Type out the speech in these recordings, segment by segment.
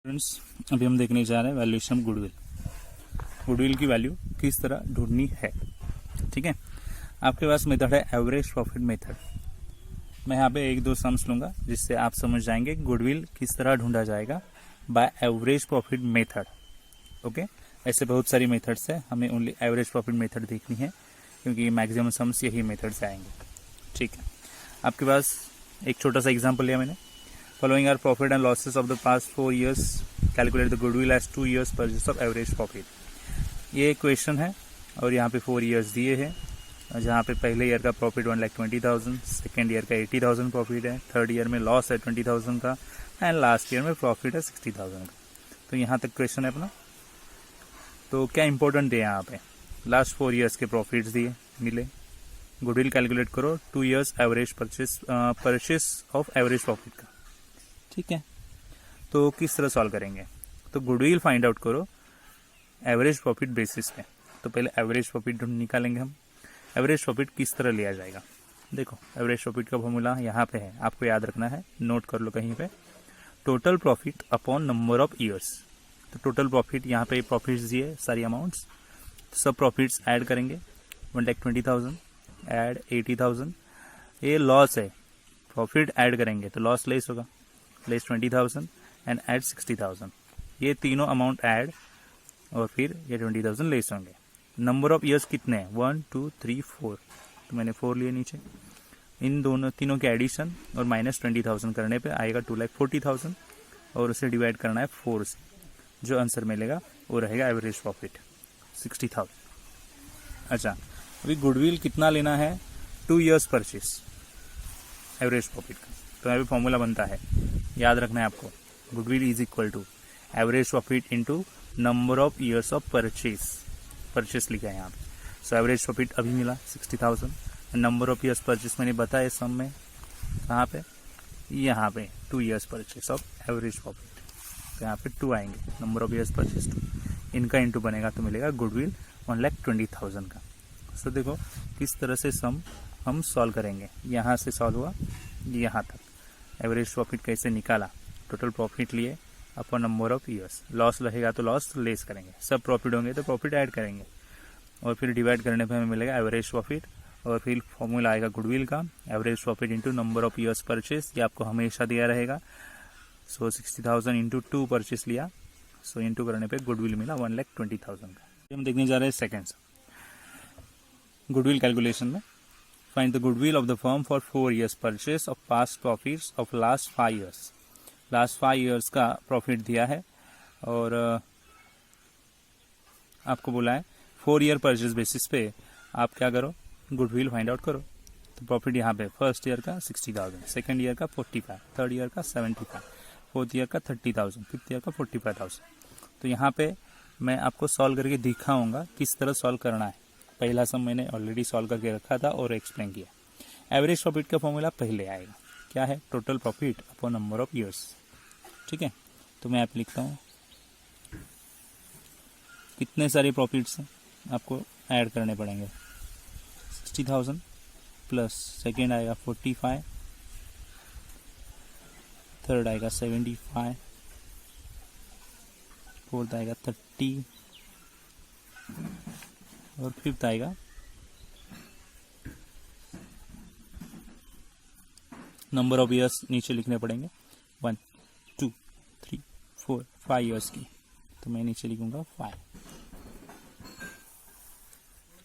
Friends, अभी हम देखने जा रहे हैं वैल्यूएशन ऑफ गुडविल। गुडविल की वैल्यू किस तरह ढूंढनी है। ठीक है, आपके पास मेथड है एवरेज प्रॉफिट मेथड। मैं यहाँ पे एक दो सम्स लूंगा जिससे आप समझ जाएंगे गुडविल किस तरह ढूंढा जाएगा by average profit method. Okay, ऐसे बहुत सारी मेथड्स है, हमें ओनली एवरेज प्रॉफिट मेथड देखनी है क्योंकि मैक्सिमम सम्स यही मेथड से आएंगे। ठीक है, आपके पास एक छोटा सा एग्जाम्पल लिया मैंने। Following are profit and losses of the past 4 years. Calculate the goodwill as 2 years purchase of average profit. ये क्वेश्चन है और यहाँ पे 4 years दिए हैं, जहाँ पे पहले ईयर का प्रॉफिट 1,20,000, सेकेंड ईयर का 80,000 प्रॉफिट है, थर्ड ईयर में लॉस है 20,000 का एंड लास्ट ईयर में प्रॉफिट है 60,000 का। तो यहाँ तक क्वेश्चन है अपना। तो क्या इंपॉर्टेंट है यहाँ पे, लास्ट 4 years के प्रॉफिट्स दिए मिले, गुडविल कैलकुलेट करो 2 years average purchase of average profit का। ठीक है, तो किस तरह सॉल्व करेंगे, तो गुडविल फाइंड आउट करो एवरेज प्रॉफिट बेसिस पे। तो पहले एवरेज प्रॉफिट निकालेंगे हम। एवरेज प्रॉफिट किस तरह लिया जाएगा, देखो एवरेज प्रॉफिट का फॉर्मूला यहाँ पे है, आपको याद रखना है, नोट कर लो कहीं पे। Total profit upon number of years. तो टोटल प्रॉफिट यहाँ पे प्रॉफिट्स दिए सारी अमाउंट्स, तो सब प्रॉफिट्स ऐड करेंगे। 1,20,000 ऐड 80,000, ये लॉस है, प्रॉफिट ऐड करेंगे तो लॉस लेस होगा, लेस 20,000 एंड ऐड 60,000। ये तीनों अमाउंट ऐड और फिर ये 20,000 लेस होंगे। नंबर ऑफ ईयर्स कितने हैं, 1 2 3 4, तो मैंने 4 लिए नीचे। इन दोनों तीनों के एडिशन और माइनस 20,000 करने पे आएगा 2,40,000 और उसे डिवाइड करना है 4 से, जो आंसर मिलेगा वो रहेगा एवरेज प्रॉफिट 60,000। अच्छा, अभी गुडविल कितना लेना है, 2 years परचेस एवरेज प्रॉफिट का। तो अभी फॉर्मूला बनता है, याद रखना है आपको, goodwill is equal to average profit into number of years of purchase लिखा है यहाँ पे। सो एवरेज प्रॉफिट अभी मिला 60,000, नंबर ऑफ ईयर्स परचेस मैंने बताया सम में, कहाँ पे, यहाँ पे 2 years purchase of average profit. तो यहाँ पे 2 आएंगे, नंबर ऑफ ईयर्स परचेस 2, इनका इंटू बनेगा तो मिलेगा गुडविल 1,20,000 का। सो देखो किस तरह से सम हम सॉल्व करेंगे, यहाँ से सॉल्व हुआ यहाँ तक। एवरेज प्रॉफिट कैसे निकाला, टोटल प्रॉफिट लिए upon number of years, loss रहेगा तो लॉस लेस करेंगे, सब प्रॉफिट होंगे तो प्रॉफिट ऐड करेंगे और फिर डिवाइड करने पे हमें मिलेगा एवरेज प्रॉफिट और फिर फॉर्मूला आएगा गुडविल का, average profit into number of years purchase, ये आपको हमेशा दिया रहेगा। सो 60,000 इंटू 2 परचेस लिया, सो इंटू करने पे गुडविल मिला 1,20,000 का। हम देखने जा रहे हैं सेकेंड्स गुडविल कैलकुलेशन में। Find the goodwill of the firm for 4 years purchase of past profits of last 5 years. Last 5 years का प्रॉफिट दिया है और आपको बोला है 4 year परचेस बेसिस पे आप क्या करो, गुडविल फाइंड आउट करो। तो प्रॉफिट यहाँ पे फर्स्ट ईयर का 60,000, सेकेंड ईयर का 45, थर्ड ईयर का 75, फोर्थ ईयर का 30,000, फिफ्थ ईयर का 45,000। तो यहाँ पे मैं आपको सॉल्व करके दिखाऊंगा किस तरह सॉल्व करना है। पहला सम मैंने ऑलरेडी सॉल्व करके रखा था और एक्सप्लेन किया। एवरेज प्रॉफिट का फॉर्मूला पहले आएगा, क्या है, total profit upon number of years. ठीक है, तो मैं आप लिखता हूँ, कितने सारे प्रॉफिट्स हैं आपको ऐड करने पड़ेंगे। 60,000 प्लस सेकेंड आएगा 45, थर्ड आएगा 75, फोर्थ आएगा 30 और फिफ्थ आएगा नंबर ऑफ ईयर्स नीचे लिखने पड़ेंगे 1 2 3 4 5 ईयर्स की, तो मैं नीचे लिखूंगा 5।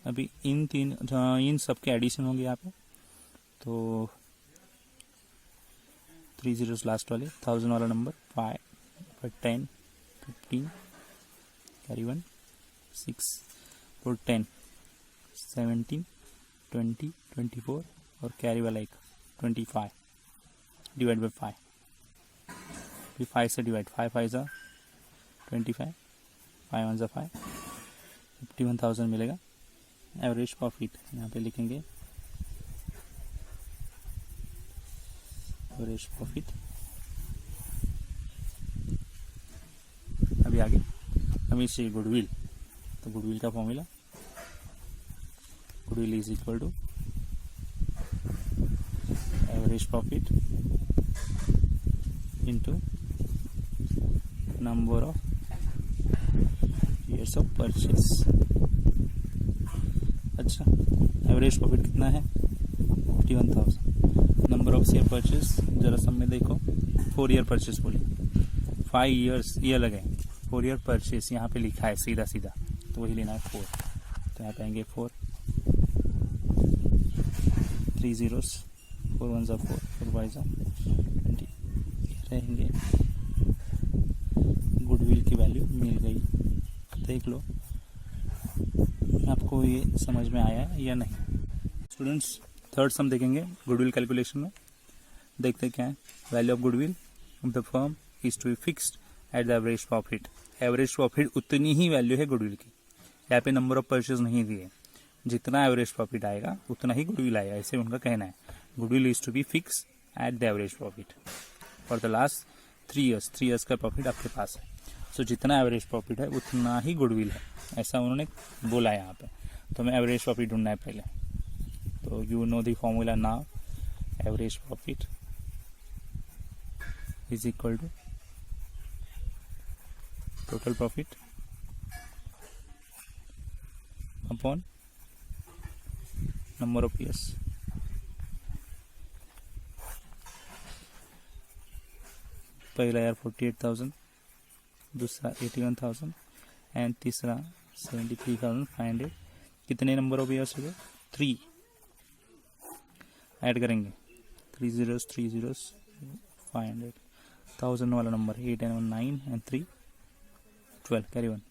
अभी इन सब के एडिशन होंगे यहाँ पे, तो 3 zeros लास्ट वाले 1000 वाला नंबर 5 पर 10 15 कैरी 1 6 और 10 17 20 24 और कैरी वाला एक 25 डिवाइड बाई 5, फिर 5 से डिवाइड, 5 5 जा 25, 5 1 जा 5, 51,000 मिलेगा एवरेज प्रॉफिट। यहाँ पे लिखेंगे एवरेज प्रॉफिट। अभी आगे हम इसे गुडविल, तो गुडविल का formula, goodwill is equal to average profit into number of years of purchase. अच्छा, एवरेज प्रॉफिट कितना है 51,000। नंबर ऑफ शेयर परचेस जरा सब में देखो, 4 ईयर परचेस बोले, 5 ईयर्स ये लगे, 4 ईयर परचेस यहाँ पे लिखा है सीधा सीधा, तो वही लेना है 4। तो यहाँ पे आएंगे 4, 3 zeros, 4 1s are 4, 4 5s are 20 रहेंगे। गुडविल की वैल्यू मिल गई, देख लो आपको ये समझ में आया या नहीं। स्टूडेंट्स, थर्ड सम देखेंगे गुडविल कैलकुलेशन में। देखते क्या है। Value of goodwill of the firm is to be fixed at the average profit. Average profit उतनी ही वैल्यू है गुडविल की। यहाँ पे नंबर ऑफ परचेज नहीं दिए, जितना एवरेज प्रॉफिट आएगा उतना ही गुडविल आएगा, ऐसे उनका कहना है। Goodwill is to be fix at the average profit for the last 3 years. 3 years का प्रॉफिट आपके पास है, सो जितना एवरेज प्रॉफिट है उतना ही गुडविल है, ऐसा उन्होंने बोला है यहाँ पे। तो हमें एवरेज प्रॉफिट ढूंढना है पहले। तो you know the formula now, average profit is equal to total profit upon number of years. पहला ईयर 48,000, दूसरा 81,000 एंड तीसरा 73,500। कितने नंबर ऑफ ईयर्स हो गए 3। ऐड करेंगे 3 zeros 3 zeros 500, 1000 वाला नंबर 8 and 1 9 and 3 12, कैरी 1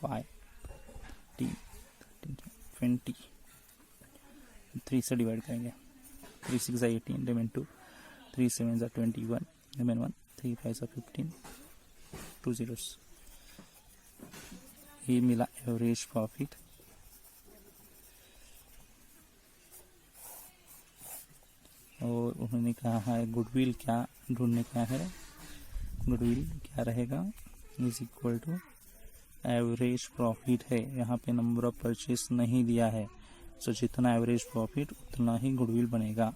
5 20, 3 से डिवाइड करेंगे, 3 6 18 रिमेन 2, 3 7 21 रिमेन 1, 3 5 15, 2 zeros। ये मिला एवरेज प्रॉफिट। और उन्होंने कहा है गुडविल क्या ढूंढने का है, गुडविल क्या रहेगा is equal to average profit है। यहाँ पे नंबर ऑफ परचेस नहीं दिया है, सो जितना एवरेज प्रॉफिट उतना ही गुडविल बनेगा।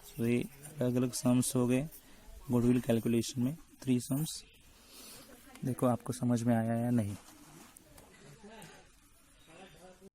सो ये अलग अलग सम्स हो गए गुडविल कैलकुलेशन में, 3 सम्स। देखो आपको समझ में आया या नहीं।